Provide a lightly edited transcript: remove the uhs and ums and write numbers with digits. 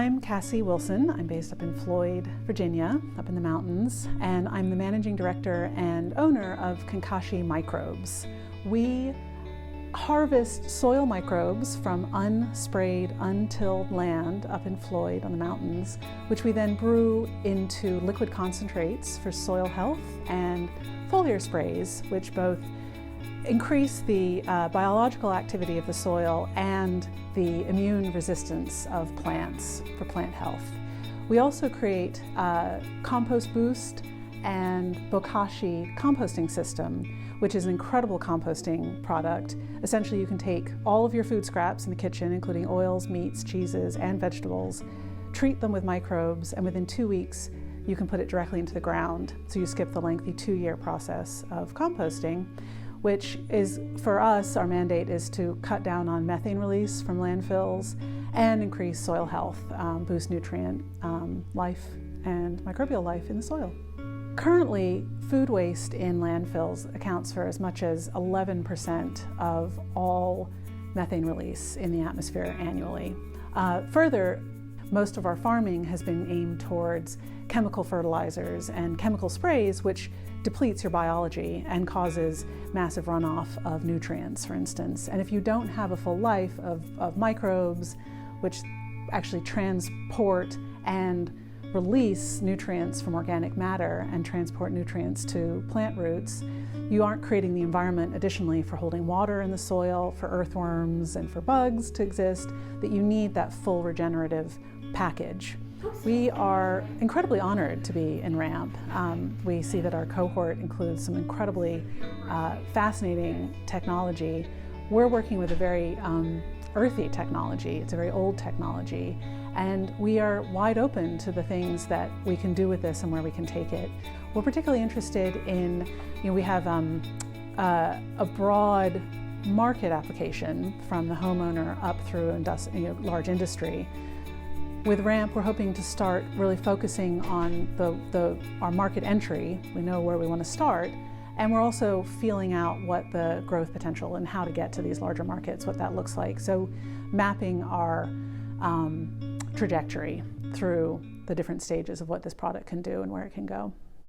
I'm Cassie Wilson. I'm based up in Floyd, Virginia, up in the mountains, and I'm the managing director and owner of Kenkashi Microbes. We harvest soil microbes from unsprayed, untilled land up in Floyd on the mountains, which we then brew into liquid concentrates for soil health and foliar sprays, which both increase the biological activity of the soil and the immune resistance of plants for plant health. We also create Compost Boost and Bokashi composting system, which is an incredible composting product. Essentially, you can take all of your food scraps in the kitchen, including oils, meats, cheeses, and vegetables, treat them with microbes, and within 2 weeks, you can put it directly into the ground. So you skip the lengthy 2-year process of composting, which is, for us, our mandate is to cut down on methane release from landfills and increase soil health, boost nutrient life and microbial life in the soil. Currently, food waste in landfills accounts for as much as 11% of all methane release in the atmosphere annually. Further, most of our farming has been aimed towards chemical fertilizers and chemical sprays, which depletes your biology and causes massive runoff of nutrients, for instance. And if you don't have a full life of microbes, which actually transport and release nutrients from organic matter and transport nutrients to plant roots, you aren't creating the environment additionally for holding water in the soil, for earthworms and for bugs to exist, that you need that full regenerative package. We are incredibly honored to be in RAMP. We see that our cohort includes some incredibly fascinating technology. We're working with a very earthy technology. It's a very old technology, and we are wide open to the things that we can do with this and where we can take it. We're particularly interested in, we have a broad market application from the homeowner up through large industry. With RAMP, we're hoping to start really focusing on our market entry. We know where we want to start, and we're also feeling out what the growth potential and how to get to these larger markets, what that looks like. So mapping our trajectory through the different stages of what this product can do and where it can go.